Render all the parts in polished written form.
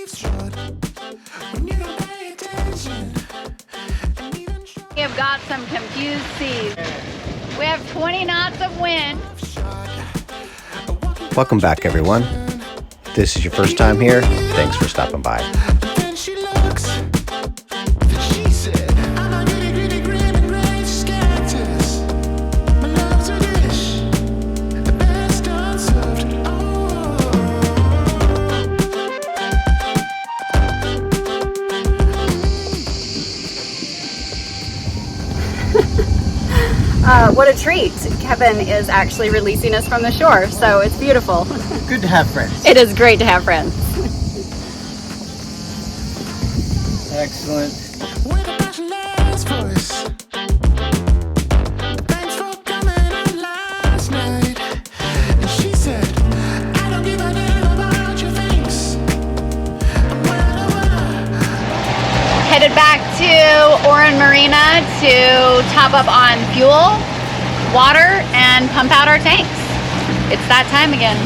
We have got some confused seas. We have 20 knots of wind. Welcome back, everyone. If this is your first time here, thanks for stopping by. What a treat. Kevin is actually releasing us from the shore, so it's beautiful. Good to have friends. It is great to have friends. Excellent. Headed back to Oren Marina to top up on fuel, water, and pump out our tanks. It's that time again.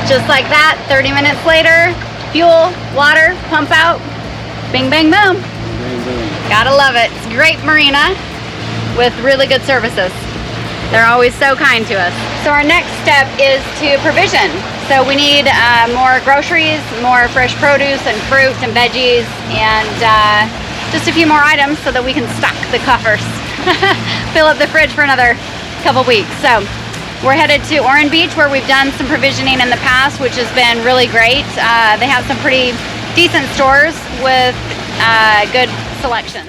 Just like that, 30 minutes later, fuel, water, pump out, bing, bang, boom. Bang, boom. Gotta love it. It's a great marina with really good services. They're always so kind to us. So our next step is to provision. So we need more groceries, more fresh produce and fruit and veggies, and just a few more items so that we can stock the coffers. Fill up the fridge for another couple weeks. So we're headed to Oren Beach, where we've done some provisioning in the past, which has been really great. They have some pretty decent stores with good selection.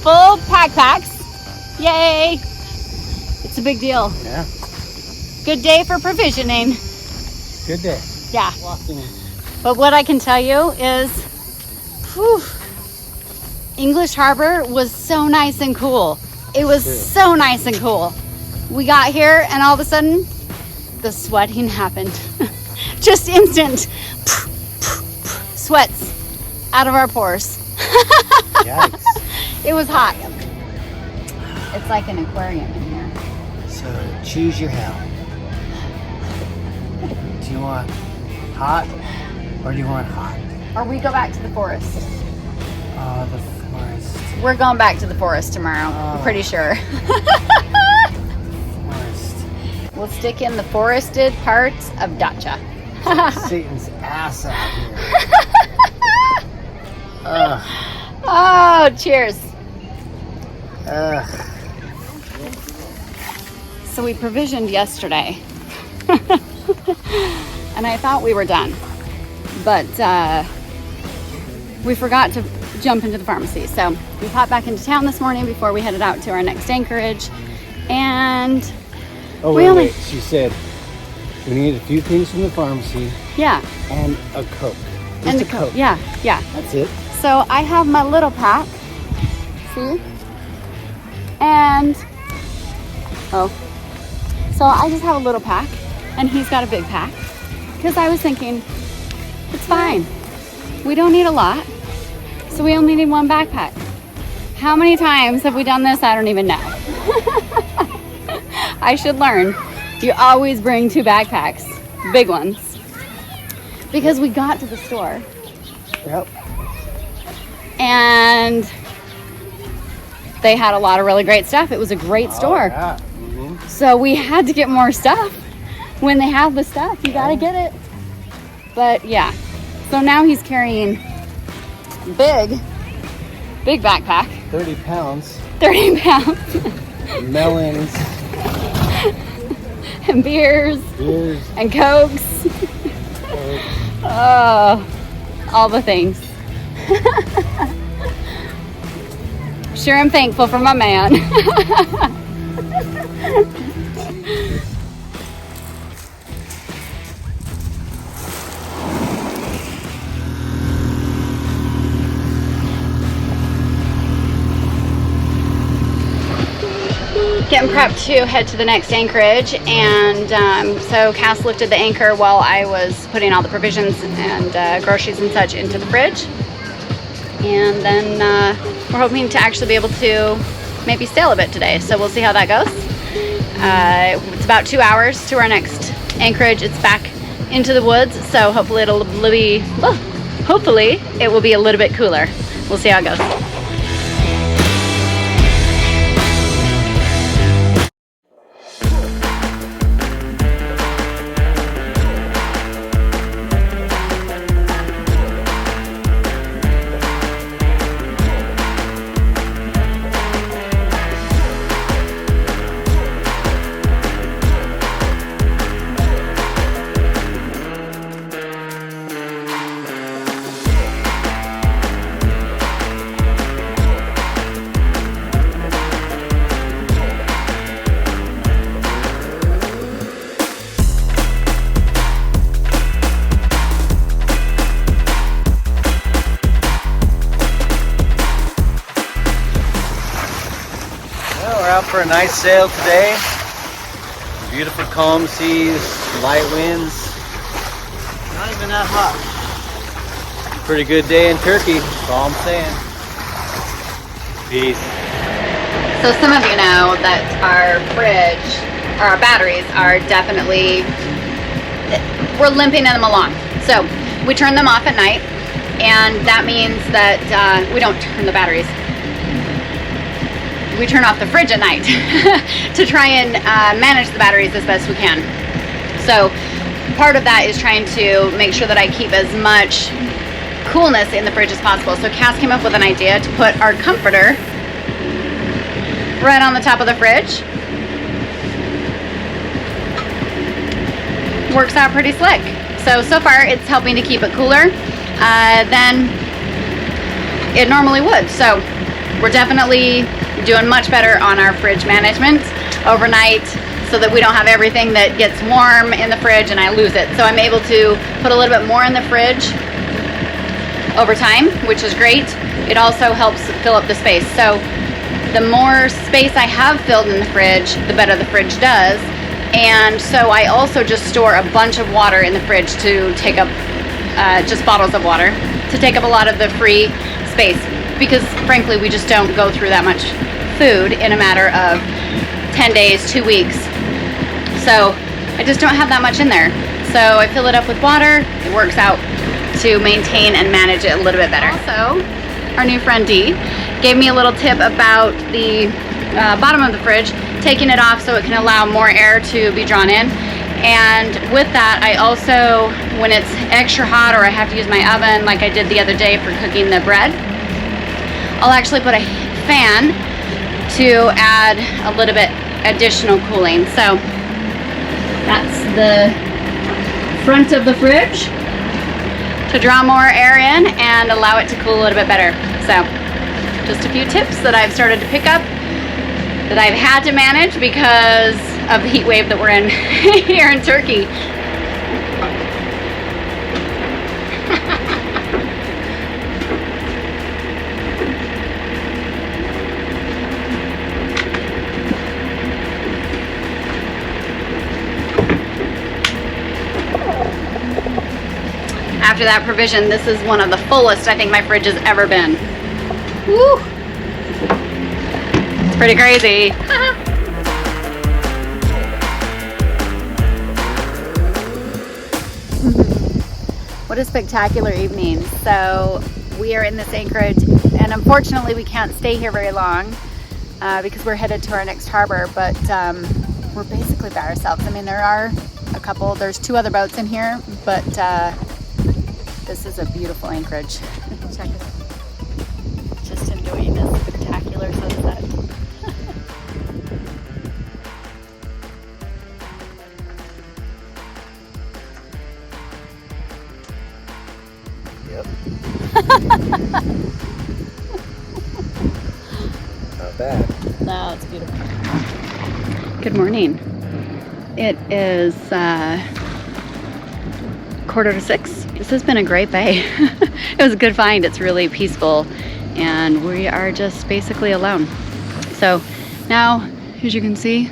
Full packs. Yay! It's a big deal. Yeah. Good day for provisioning. Good day. Yeah. Walking. But what I can tell you is, whew, English Harbour was so nice and cool. It was so nice and cool. We got here and all of a sudden, the sweating happened. Just instant sweats out of our pores. Yikes. It was hot. It's like an aquarium in here. So choose your hell. Do you want hot or do you want hot? Or we go back to the forest. Oh, the forest. We're going back to the forest tomorrow. I'm pretty sure. Forest. We'll stick in the forested parts of Datça. Satan's ass out here. Oh, cheers. Ugh. So we provisioned yesterday. And I thought we were done. But we forgot to jump into the pharmacy. So we popped back into town this morning before we headed out to our next anchorage. And Oh, wait. She said we need a few things from the pharmacy. Yeah. And a Coke. Just And a the Coke. Yeah. That's it. So I have my little pack. See? And so I just have a little pack and he's got a big pack because I was thinking it's fine. We don't need a lot. So we only need one backpack. How many times have we done this? I don't even know. I should learn. You always bring two backpacks, big ones, because we got to the store. Yep. And they had a lot of really great stuff. It was a great store. Yeah. So we had to get more stuff. When they have the stuff, you gotta get it. But yeah, so now he's carrying big backpack. 30 pounds. 30 pounds. Melons. And beers. Beers. And Cokes. Coke. Oh, all the things. Sure, I'm thankful for my man. Getting prepped to head to the next anchorage, and so Cass lifted the anchor while I was putting all the provisions and groceries and such into the fridge, and then we're hoping to actually be able to maybe sail a bit today, so we'll see how that goes. It's about 2 hours to our next anchorage. It's back into the woods, so hopefully it will be a little bit cooler. We'll see how it goes. Out for a nice sail today. Beautiful calm seas, light winds. Not even that hot. Pretty good day in Turkey, that's all I'm saying. Peace. So some of you know that our fridge, or our batteries are definitely, we're limping them along. So we turn them off at night, and that means that we don't turn the batteries. We turn off the fridge at night to try and manage the batteries as best we can. So part of that is trying to make sure that I keep as much coolness in the fridge as possible. So Cass came up with an idea to put our comforter right on the top of the fridge. Works out pretty slick. So far it's helping to keep it cooler than it normally would. So we're definitely doing much better on our fridge management overnight, so that we don't have everything that gets warm in the fridge and I lose it. So I'm able to put a little bit more in the fridge over time, which is great. It also helps fill up the space. So the more space I have filled in the fridge, the better the fridge does. And so I also just store a bunch of water in the fridge to take up, just bottles of water, to take up a lot of the free space, because frankly we just don't go through that much food in a matter of 10 days, 2 weeks. So I just don't have that much in there. So I fill it up with water. It works out to maintain and manage it a little bit better. Also, our new friend Dee gave me a little tip about the bottom of the fridge, taking it off so it can allow more air to be drawn in. And with that, I also, when it's extra hot or I have to use my oven like I did the other day for cooking the bread, I'll actually put a fan to add a little bit additional cooling. So that's the front of the fridge to draw more air in and allow it to cool a little bit better. So just a few tips that I've started to pick up that I've had to manage because of the heat wave that we're in here in Turkey. After that provision, this is one of the fullest I think my fridge has ever been. Woo! It's pretty crazy. What a spectacular evening. So we are in this anchorage, and unfortunately we can't stay here very long because we're headed to our next harbor, but we're basically by ourselves. I mean, there's 2 other boats in here, but this is a beautiful anchorage. Check it out. Just enjoying this spectacular sunset. Yep. Not bad. No, it's beautiful. Good morning. It is 5:45. This has been a great bay. It was a good find. It's really peaceful and we are just basically alone. So now, as you can see,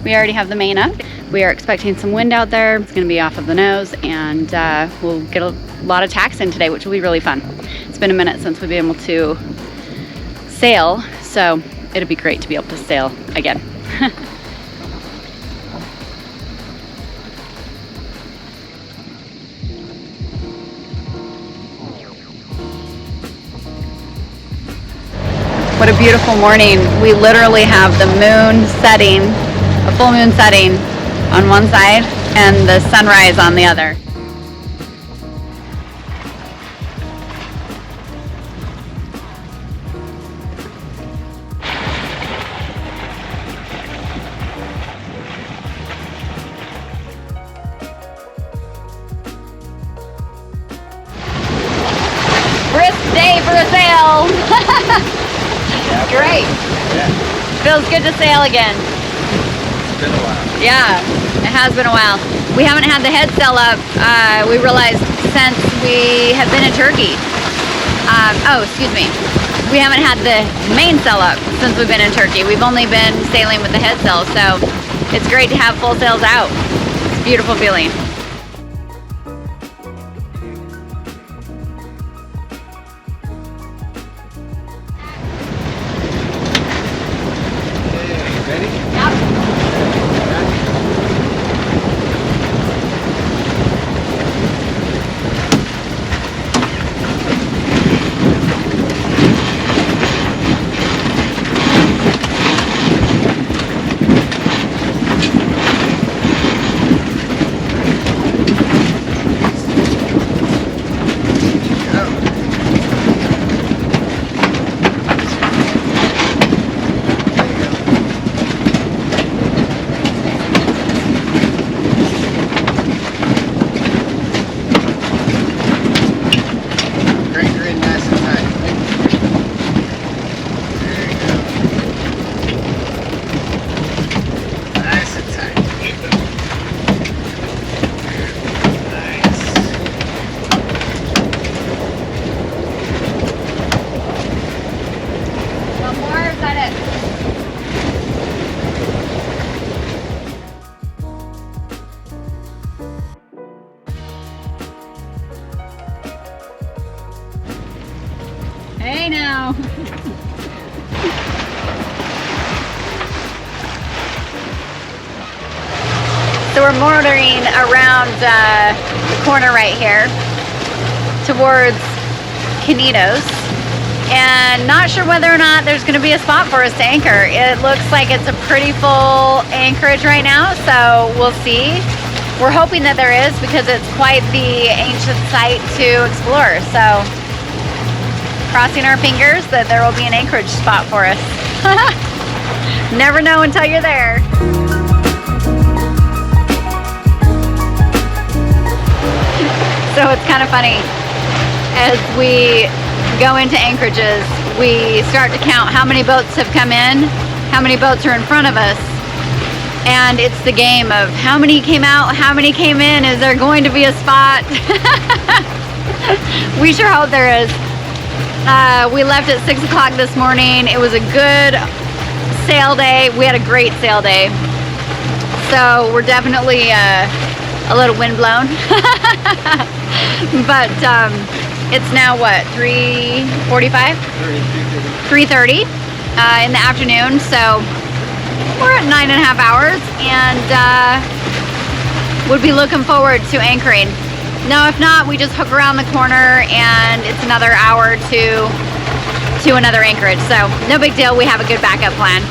we already have the main up. We are expecting some wind out there. It's gonna be off of the nose and we'll get a lot of tacks in today, which will be really fun. It's been a minute since we've been able to sail, so it'll be great to be able to sail again. What a beautiful morning. We literally have the moon setting, a full moon setting on one side and the sunrise on the other. Brisk day for a sail. Great. Yeah. Feels good to sail again. It's been a while. Yeah, it has been a while. We haven't had the head sail up, we realized, since we have been in Turkey. Excuse me. We haven't had the main sail up since we've been in Turkey. We've only been sailing with the head sail, so it's great to have full sails out. It's a beautiful feeling. Hey now. So we're motoring around the corner right here towards Knidos, and not sure whether or not there's going to be a spot for us to anchor. It looks like it's a pretty full anchorage right now, so we'll see. We're hoping that there is, because it's quite the ancient site to explore. So crossing our fingers that there will be an anchorage spot for us. Never know until you're there. So it's kind of funny. As we go into anchorages, we start to count how many boats have come in, how many boats are in front of us, and it's the game of how many came out, how many came in, is there going to be a spot? We sure hope there is. We left at 6 o'clock this morning. It was a good sail day. We had a great sail day. So we're definitely a little windblown. But it's now what, 3:45? 3:30 in the afternoon. So we're at 9.5 hours and would be looking forward to anchoring. Now, if not, we just hook around the corner and it's another hour to another anchorage. So no big deal, we have a good backup plan.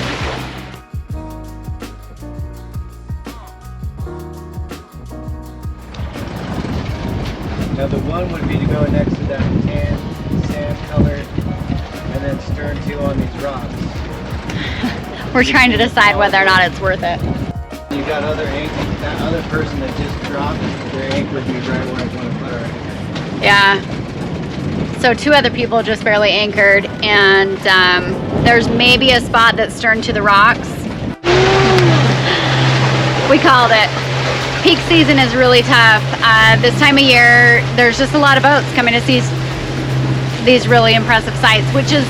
Now the one would be to go next to that tan sand color and then stern to on these rocks. We're trying to decide whether or not it's worth it. You got that other person that just dropped Their anchor would be right where I want to put our anchor. Yeah. So 2 other people just barely anchored, and there's maybe a spot that's turned to the rocks. We called it. Peak season is really tough. This time of year, there's just a lot of boats coming to see these really impressive sites, which is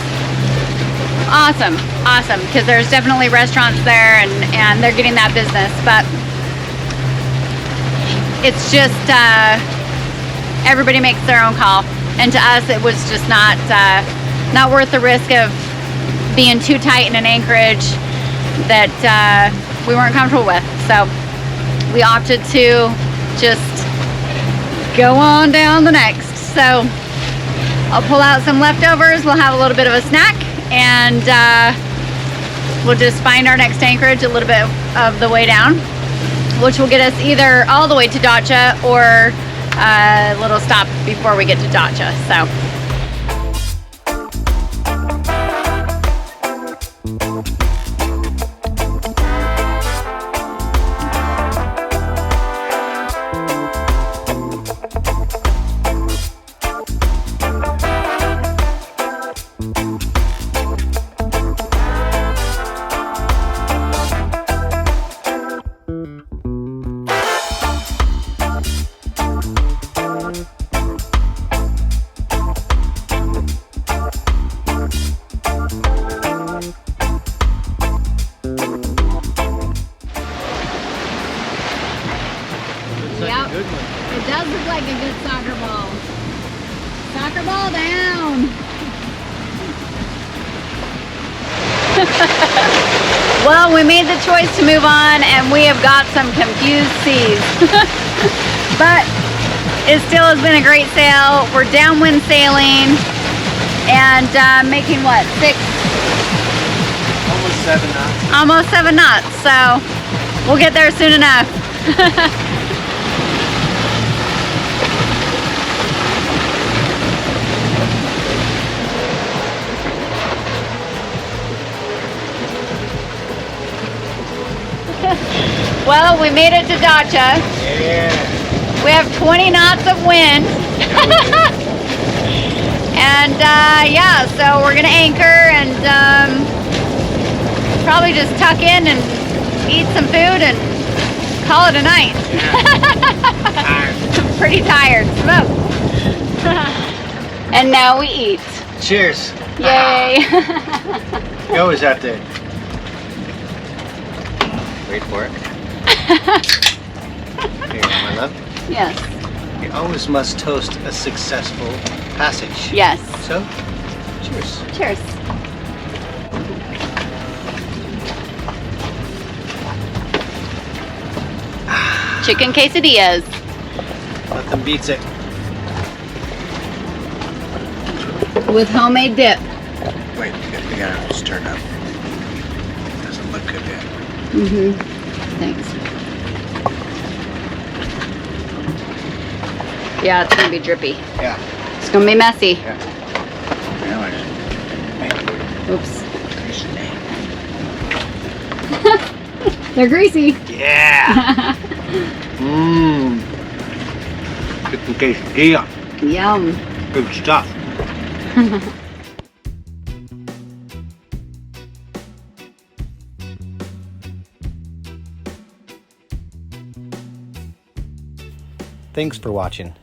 awesome, because there's definitely restaurants there, and they're getting that business, but it's just everybody makes their own call, and to us it was just not worth the risk of being too tight in an anchorage that we weren't comfortable with. So we opted to just go on down the next. So I'll pull out some leftovers, we'll have a little bit of a snack, and we'll just find our next anchorage a little bit of the way down, which will get us either all the way to Datça or a little stop before we get to Datça. So yep, it does look like a good soccer ball. Soccer ball down. Well, we made the choice to move on, and we have got some confused seas. But it still has been a great sail. We're downwind sailing and making what, 6? Almost 7 knots. Almost 7 knots, so we'll get there soon enough. Well, we made it to Datça. Yeah. We have 20 knots of wind. And yeah, so we're gonna anchor and probably just tuck in and eat some food and call it a night. Yeah. I'm pretty tired. Smoke. And now we eat. Cheers. Yay. Go is out there. Wait for it. Here, my love. Yes. You always must toast a successful passage. Yes. So, cheers. Cheers. Chicken quesadillas. Nothing beats it. With homemade dip. Wait, you gotta just turn up. Doesn't look good yet. Mm-hmm. Thanks. Yeah, it's gonna be drippy. Yeah. It's gonna be messy. Yeah. Oops. They're greasy. Yeah. Mmm. Chicken quesadilla. Yum. Good stuff. Thanks for watching.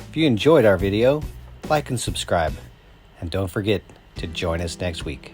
If you enjoyed our video, like and subscribe. And don't forget to join us next week.